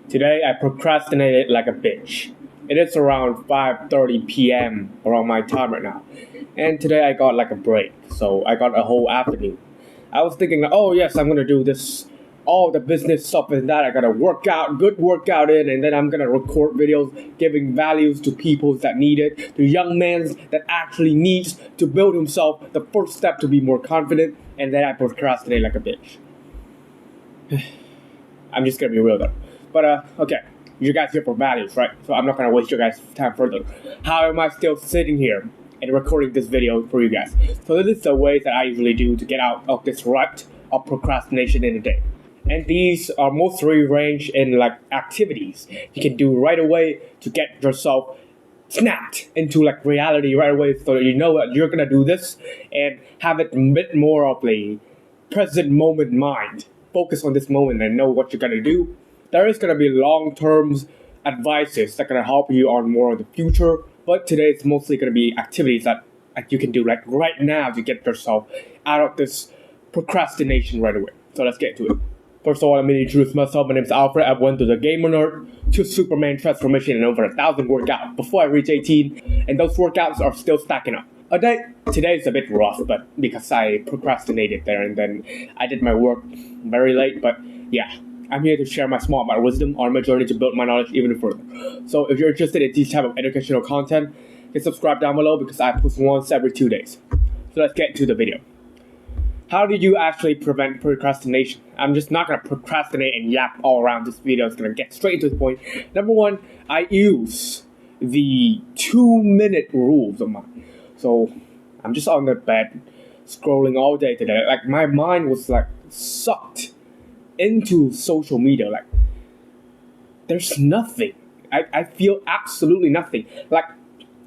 Today I procrastinated like a bitch. It is around 5:30 p.m. around my time right now. And today I got like a break, so I got a whole afternoon. I was thinking, oh yes, I'm gonna do this, all the business stuff and that. I gotta work out, good workout in, and then I'm gonna record videos giving values to people that need it, to young men that actually needs to build himself the first step to be more confident, and then I procrastinate like a bitch. I'm just gonna be real though. But okay, you guys here for values, right? So I'm not gonna waste your guys' time further. How am I still sitting here and recording this video for you guys? So this is the ways that I usually do to get out of this rut of procrastination in a day. And these are mostly ranged in like activities you can do right away to get yourself snapped into like reality right away, so that you know that you're gonna do this and have it a bit more of a present moment mind. Focus on this moment and know what you're gonna do. There is gonna be long-term advices that gonna help you on more of the future, but today it's mostly gonna be activities that you can do like right now to get yourself out of this procrastination right away. So let's get to it. First of all, let me introduce myself. My name is Alfred. I went to the gamer nerd to Superman transformation and over 1,000 workouts before I reach 18, and those workouts are still stacking up. Today is a bit rough, but because I procrastinated there and then I did my work very late. But yeah, I'm here to share my small amount of wisdom on my journey to build my knowledge even further. So if you're interested in these type of educational content, hit subscribe down below because I post once every 2 days. So let's get to the video. How do you actually prevent procrastination? I'm just not going to procrastinate and yap all around this video. It's going to get straight to the point. Number one, I use the 2-minute rules of mine. So I'm just on the bed scrolling all day today. Like my mind was like sucked into social media. Like there's nothing. I feel absolutely nothing. Like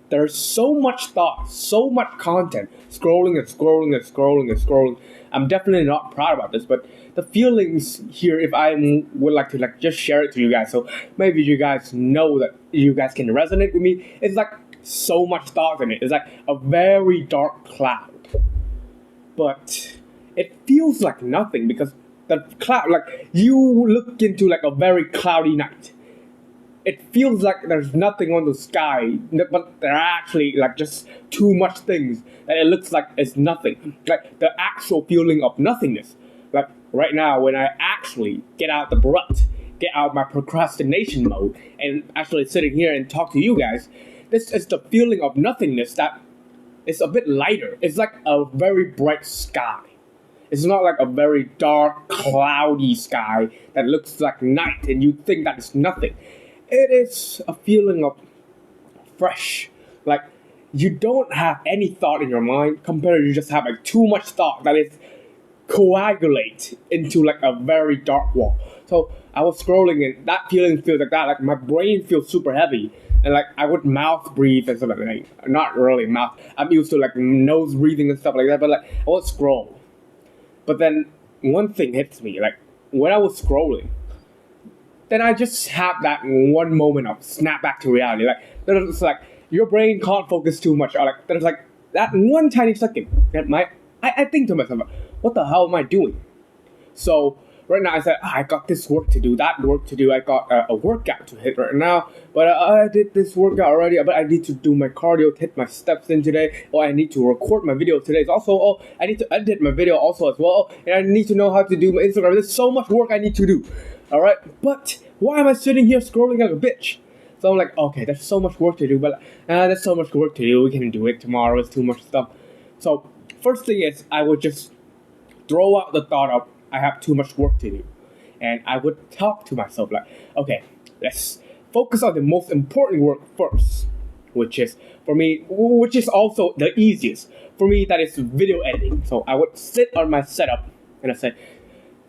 there's so much thought, so much content, scrolling and scrolling and scrolling and scrolling. I'm definitely not proud about this, but the feelings here, if I would like to like just share it to you guys, so maybe you guys know that you guys can resonate with me. It's like so much thought in it. It's like a very dark cloud, but it feels like nothing because the cloud, like you look into like a very cloudy night. It feels like there's nothing on the sky, but there are actually like just too much things that it looks like it's nothing. Like the actual feeling of nothingness. Like right now when I actually get out the rut, get out my procrastination mode and actually sitting here and talk to you guys, this is the feeling of nothingness that is a bit lighter. It's like a very bright sky. It's not like a very dark, cloudy sky that looks like night and you think that it's nothing. It is a feeling of fresh, like you don't have any thought in your mind compared to you just have like too much thought that is coagulate into like a very dark wall. So I was scrolling and that feeling feels like that, like my brain feels super heavy and like I would mouth breathe and stuff like that. Not really mouth, I'm used to like nose breathing and stuff like that, but like I would scroll. But then one thing hits me, like when I was scrolling, then I just have that one moment of snap back to reality. Like there's like your brain can't focus too much. Or like there's like that one tiny second that I think to myself, what the hell am I doing? So right now I said, I got this work to do, that work to do. I got a workout to hit right now, but I did this workout already. But I need to do my cardio, to hit my steps in today. Oh, I need to record my video today. Also, I need to edit my video also as well. And I need to know how to do my Instagram. There's so much work I need to do. Alright, but why am I sitting here scrolling like a bitch? So I'm like, okay, there's so much work to do, but there's so much work to do, we can do it tomorrow, it's too much stuff. So, first thing is, I would just throw out the thought of, I have too much work to do. And I would talk to myself like, okay, let's focus on the most important work first. Which is, for me, which is also the easiest. For me, that is video editing. So I would sit on my setup, and I say,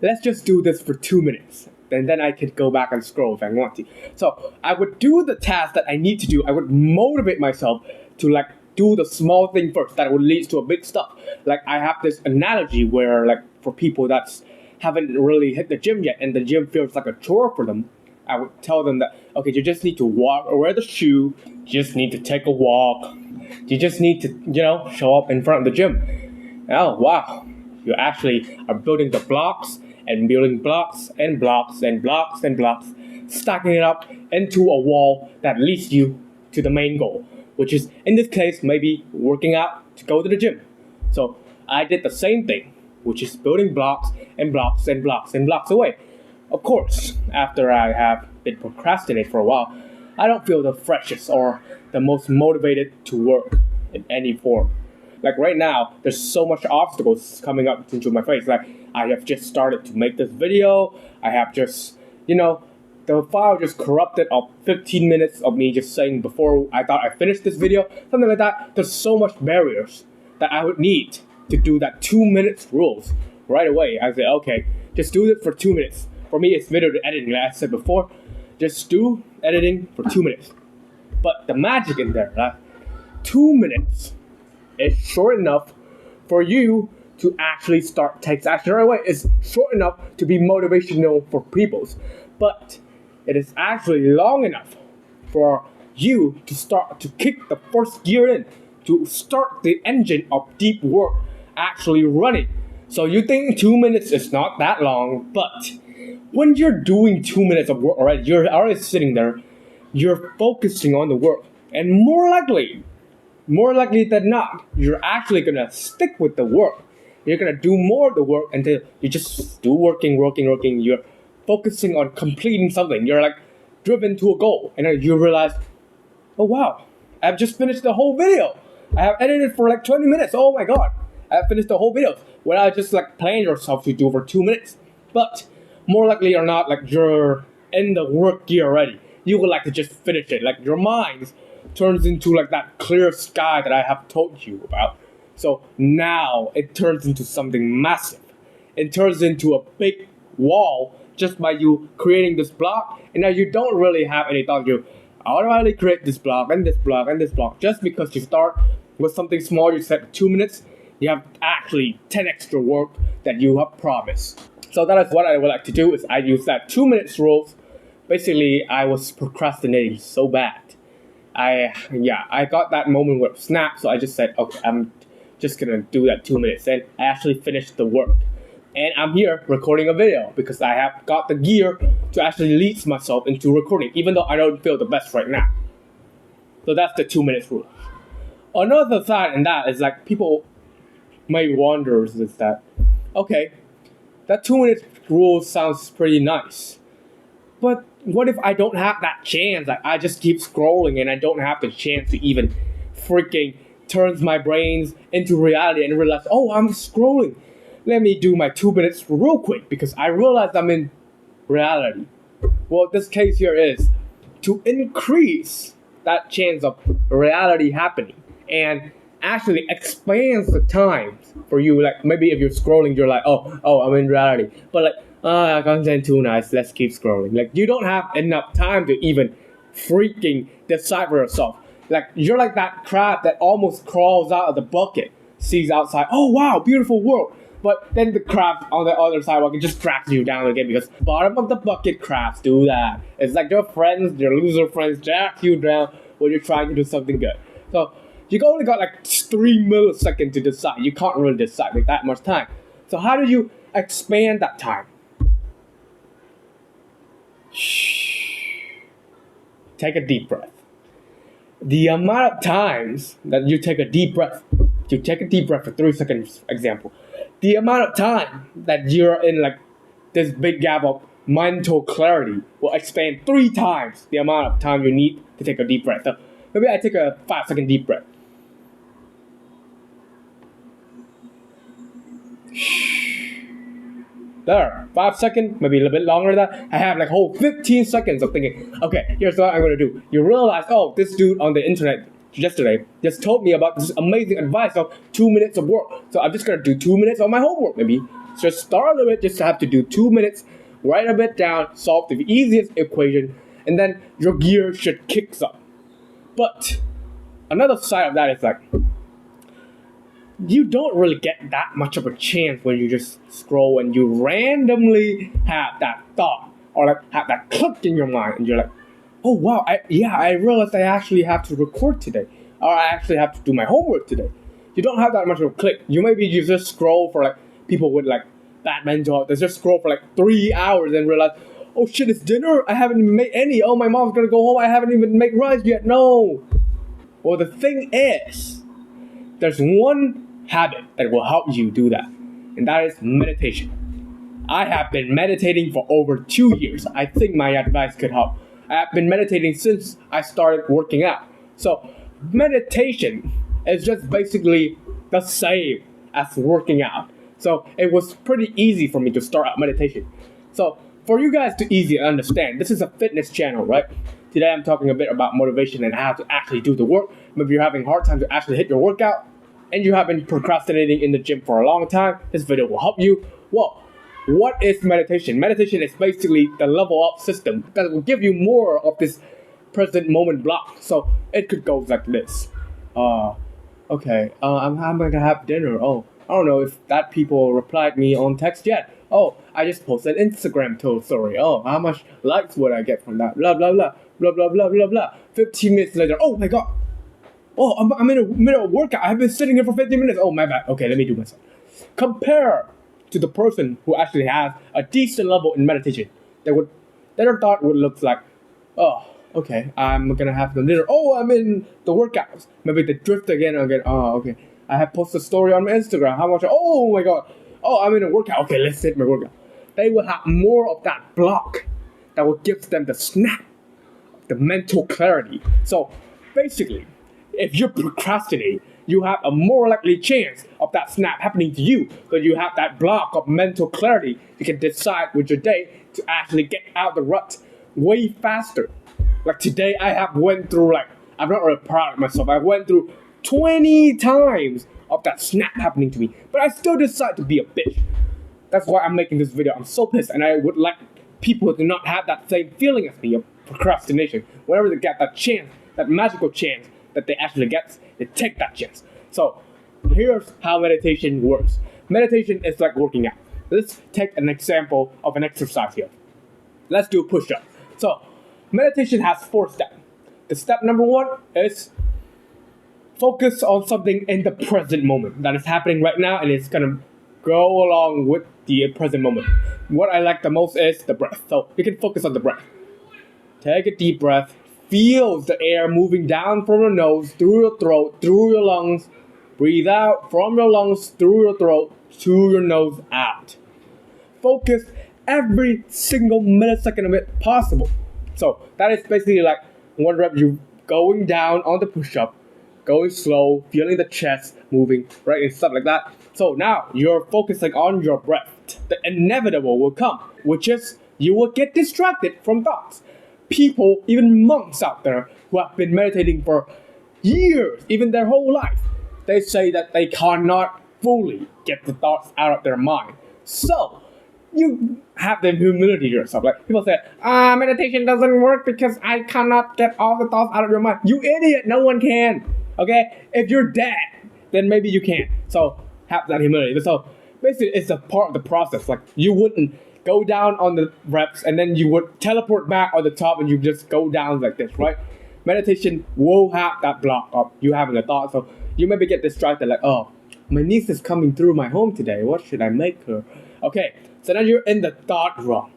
let's just do this for 2 minutes. And then I could go back and scroll if I want to. So I would do the task that I need to do. I would motivate myself to like do the small thing first that would lead to a big stuff. Like I have this analogy where like for people that haven't really hit the gym yet and the gym feels like a chore for them, I would tell them that, okay, you just need to walk or wear the shoe. You just need to take a walk. You just need to, show up in front of the gym. Oh, wow. You actually are building the blocks and building blocks and blocks and blocks and blocks. stacking it up into a wall that leads you to the main goal, which is, in this case, maybe working out to go to the gym. So I did the same thing, which is building blocks and blocks and blocks and blocks away. Of course, after I have been procrastinating for a while, I don't feel the freshest or the most motivated to work in any form. Like right now, there's so much obstacles coming up into my face. Like I have just started to make this video. I have just, the file just corrupted of 15 minutes of me just saying before I thought I finished this video, something like that. There's so much barriers that I would need to do that 2 minutes rules right away. I said, okay, just do it for 2 minutes. For me, it's video editing, like I said before. Just do editing for 2 minutes. But the magic in there, 2 minutes is short enough for you to actually start takes action right away. It's short enough to be motivational for people. But it is actually long enough for you to start to kick the first gear in, to start the engine of deep work actually running. So you think 2 minutes is not that long, but when you're doing 2 minutes of work already, you're already sitting there, you're focusing on the work, and more likely than not, you're actually gonna stick with the work. You're gonna do more of the work until you just do working. You're focusing on completing something. You're like driven to a goal, and then you realize, oh wow, I've just finished the whole video. I have edited for like 20 minutes. Oh my god, I finished the whole video. When I just like plan yourself to do for 2 minutes, but more likely or not, like you're in the work gear already. You would like to just finish it. Like your mind turns into like that clear sky that I have told you about. So now it turns into something massive. It turns into a big wall just by you creating this block. And now you don't really have any thought. You automatically create this block and this block and this block. Just because you start with something small, you said 2 minutes, you have actually 10 extra work that you have promised. So that is what I would like to do, is I use that 2 minutes rule. Basically, I was procrastinating so bad. I got that moment where it snapped, so I just said, okay, I'm just gonna do that 2 minutes, and I actually finished the work. And I'm here recording a video because I have got the gear to actually lead myself into recording, even though I don't feel the best right now. So that's the 2 minutes rule. Another side in that is like people may wonder is that, okay, that 2 minutes rule sounds pretty nice, but what if I don't have that chance? Like I just keep scrolling and I don't have the chance to even freaking turns my brains into reality and realize, oh, I'm scrolling. Let me do my 2 minutes real quick because I realize I'm in reality. Well, this case here is to increase that chance of reality happening and actually expands the time for you. Like maybe if you're scrolling, you're like, oh, I'm in reality. But like, content too nice, let's keep scrolling. Like you don't have enough time to even freaking decide for yourself. Like you're like that crab that almost crawls out of the bucket, sees outside, oh wow, beautiful world. But then the crab on the other sidewalk, it just drags you down again because bottom of the bucket crabs do that. It's like your friends, your loser friends drag you down when you're trying to do something good. So you only got like 3 milliseconds to decide. You can't really decide with that much time. So how do you expand that time? Take a deep breath. The amount of times that you take a deep breath, for 3 seconds, example. The amount of time that you're in like this big gap of mental clarity will expand 3 times the amount of time you need to take a deep breath. So maybe I take a 5-second deep breath. There, 5 seconds, maybe a little bit longer than that. I have like whole 15 seconds of thinking, okay, here's what I'm gonna do. You realize, oh, this dude on the internet yesterday just told me about this amazing advice of 2 minutes of work. So I'm just gonna do 2 minutes of my homework maybe. Just start a little bit, just have to do 2 minutes, write a bit down, solve the easiest equation, and then your gear should kick up. But another side of that is like, you don't really get that much of a chance when you just scroll and you randomly have that thought or like have that click in your mind and you're like, oh wow, I realized I actually have to record today, or I actually have to do my homework today. You don't have that much of a click. You just scroll for like people with like bad mental health. They just scroll for like 3 hours and realize, oh shit, it's dinner? I haven't even made any. Oh, my mom's gonna go home. I haven't even made rice yet. No. Well, the thing is, there's one habit that will help you do that, and that is meditation. I have been meditating for over 2 years. I think my advice could help. I have been meditating since I started working out. So, meditation is just basically the same as working out. So, it was pretty easy for me to start out meditation. So, for you guys to easily understand, this is a fitness channel, right? Today I'm talking a bit about motivation and how to actually do the work. Maybe you're having a hard time to actually hit your workout, and you have been procrastinating in the gym for a long time. This video will help you. Well, what is meditation? Meditation is basically the level up system that will give you more of this present moment block. So it could go like this. Okay, I'm gonna have dinner. Oh, I don't know if that people replied me on text yet. Oh, I just posted Instagram story. Oh, how much likes would I get from that? Blah, blah, blah, blah, blah, blah, blah, blah. 15 minutes later, oh my god. Oh, I'm in the middle of workout. I've been sitting here for 15 minutes. Oh, my bad. Okay, let me do myself. Compare to the person who actually has a decent level in meditation. Their thought would look like, oh, okay, I'm gonna have the dinner. Oh, I'm in the workouts. Maybe they drift again. Oh, okay. I have posted a story on my Instagram. How much? Oh my god. Oh, I'm in a workout. Okay, let's hit my workout. They will have more of that block that will give them the snap, the mental clarity. So basically, if you procrastinate, you have a more likely chance of that snap happening to you. But you have that block of mental clarity. You can decide with your day to actually get out the rut way faster. Like today, I have went through I'm not really proud of myself. I went through 20 times of that snap happening to me. But I still decide to be a bitch. That's why I'm making this video. I'm so pissed, and I would like people to not have that same feeling as me of procrastination. Whenever they get that chance, that magical chance that they actually get, they take that chance. So here's how meditation works. Meditation is like working out. Let's take an example of an exercise here. Let's do a push-up. So meditation has 4 steps. The step number 1 is focus on something in the present moment that is happening right now, and it's gonna go along with the present moment. What I like the most is the breath. So you can focus on the breath. Take a deep breath. Feel the air moving down from your nose, through your throat, through your lungs. Breathe out from your lungs, through your throat, to your nose, out. Focus every single millisecond of it possible. So that is basically like 1 rep, you going down on the push-up, going slow, feeling the chest moving, right, and stuff like that. So now you're focusing on your breath. The inevitable will come, which is you will get distracted from thoughts. People, even monks out there who have been meditating for years, even their whole life, they say that they cannot fully get the thoughts out of their mind. So you have the humility to yourself. Like people say, meditation doesn't work because I cannot get all the thoughts out of your mind. You idiot, no one can. Okay? If you're dead, then maybe you can. So have that humility. So basically it's a part of the process. Like you wouldn't go down on the reps and then you would teleport back on the top and you just go down like this, right? Meditation will have that block of you having a thought. So you maybe get distracted like, oh, my niece is coming through my home today. What should I make her? Okay, so now you're in the thought realm.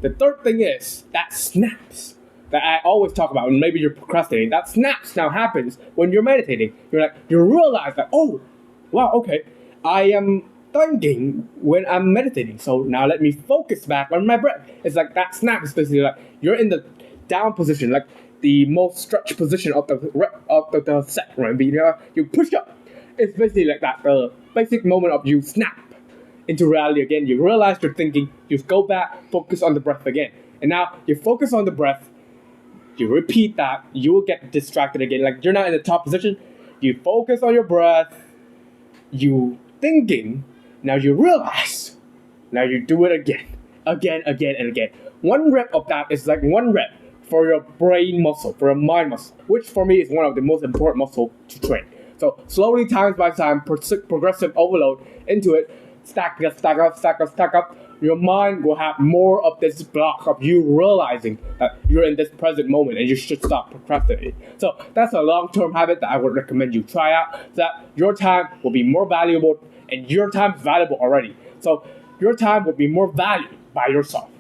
The third thing is that snaps that I always talk about, and maybe you're procrastinating. That snaps now happens when you're meditating. You realize that, oh, wow, okay, I am thinking when I'm meditating. So now let me focus back on my breath. It's like that snap is basically like you're in the down position, like the most stretched position of the set, right? You push up. It's basically like that, the basic moment of you snap into reality again. You realize you're thinking, you go back, focus on the breath again. And now you focus on the breath, you repeat that, you will get distracted again. Like you're not in the top position, you focus on your breath, you thinking, now you realize, now you do it again, and again. 1 rep of that is like 1 rep for your brain muscle, for your mind muscle, which for me is one of the most important muscle to train. So slowly, time by time, progressive overload into it, stack up. Your mind will have more of this block of you realizing that you're in this present moment and you should stop procrastinating. So that's a long-term habit that I would recommend you try out, so that your time will be more valuable, and your time is valuable already. So your time will be more valued by yourself.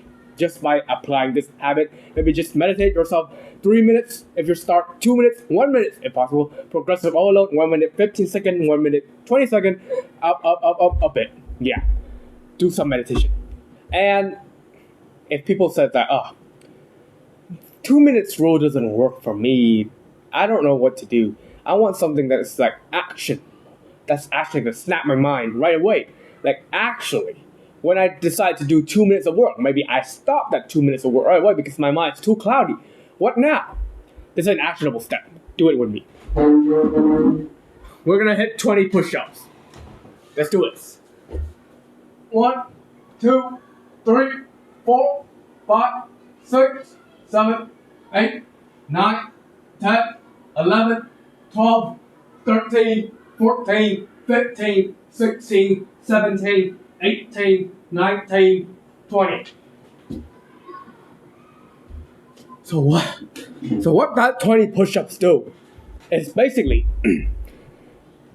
just by applying this habit. Maybe just meditate yourself 3 minutes if you start, 2 minutes, 1 minute if possible. Progressive overload, 1 minute 15 seconds, 1 minute 20 seconds, up it. Yeah, do some meditation. And if people said that, 2 minutes rule doesn't work for me, I don't know what to do. I want something that is like action. That's actually gonna snap my mind right away. Like actually, when I decide to do 2 minutes of work, maybe I stop that 2 minutes of work right away because my mind's too cloudy. What now? This is an actionable step. Do it with me. We're gonna hit 20 push-ups. Let's do it. 1, 2, 3, 4, 5, 6, 7, 8, 9, 10, 11, 12, 13, 14, 15, 16, 17, 18, 19, 20. So what that 20 push-ups do is basically,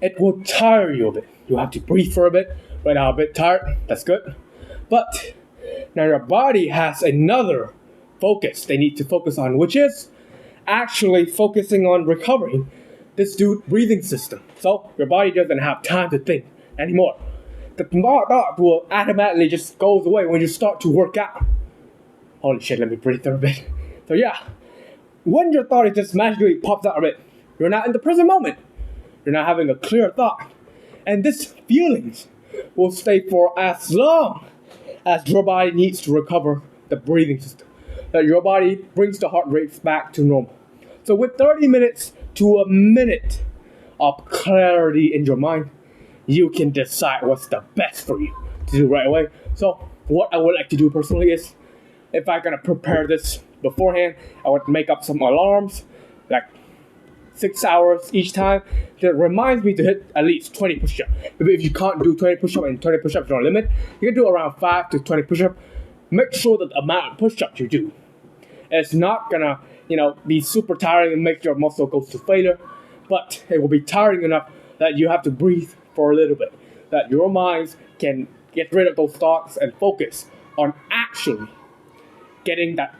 it will tire you a bit. You have to breathe for a bit. Right now, a bit tired. That's good. But now your body has another focus they need to focus on, which is actually focusing on recovering this breathing system. So your body doesn't have time to think anymore. The thought will automatically just goes away when you start to work out. Holy shit, let me breathe for a bit. So yeah, when your thought just magically pops out of it, you're not in the present moment. You're not having a clear thought. And this feelings will stay for as long as your body needs to recover the breathing system. That your body brings the heart rates back to normal. So with 30 minutes to a minute of clarity in your mind, you can decide what's the best for you to do right away. So what I would like to do personally is, if I'm gonna prepare this beforehand, I would make up some alarms, like 6 hours each time, that reminds me to hit at least 20 push-ups. Maybe if you can't do 20 push-ups and 20 push-ups is your limit, you can do around 5 to 20 push-ups. Make sure that the amount of push-ups you do is not gonna, be super tiring and make your muscle go to failure, but it will be tiring enough that you have to breathe for a little bit, that your minds can get rid of those thoughts and focus on actually getting that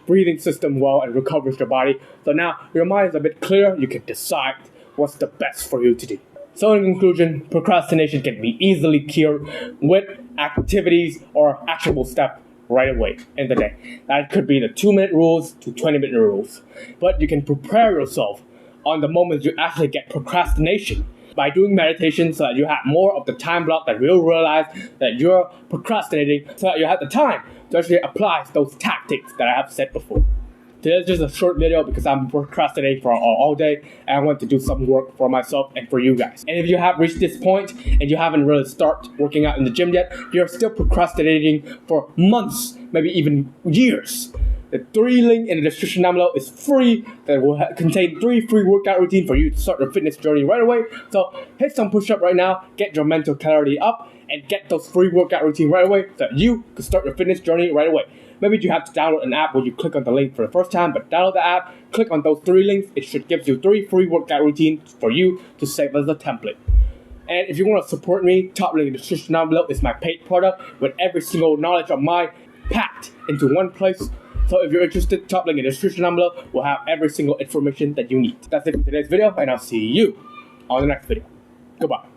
breathing system well and recovers your body. So now your mind is a bit clear, you can decide what's the best for you to do. So in conclusion, procrastination can be easily cured with activities or actionable steps right away in the day. That could be the 2-minute rules to 20-minute rules. But you can prepare yourself on the moment you actually get procrastination by doing meditation, so that you have more of the time block that you'll realize that you're procrastinating, so that you have the time to actually apply those tactics that I have said before. Today's just a short video because I'm procrastinating for all day, and I want to do some work for myself and for you guys. And if you have reached this point and you haven't really started working out in the gym yet, you're still procrastinating for months, maybe even years. The 3 link in the description down below is free. That will contain 3 free workout routines for you to start your fitness journey right away. So hit some push-up right now, get your mental clarity up, and get those free workout routines right away so that you can start your fitness journey right away. Maybe you have to download an app where you click on the link for the first time, but download the app, click on those 3 links. It should give you 3 free workout routines for you to save as a template. And if you want to support me, top link in the description down below is my paid product with every single knowledge of mine packed into one place. So if you're interested, top link in the description down below will have every single information that you need. That's it for today's video, and I'll see you on the next video. Goodbye.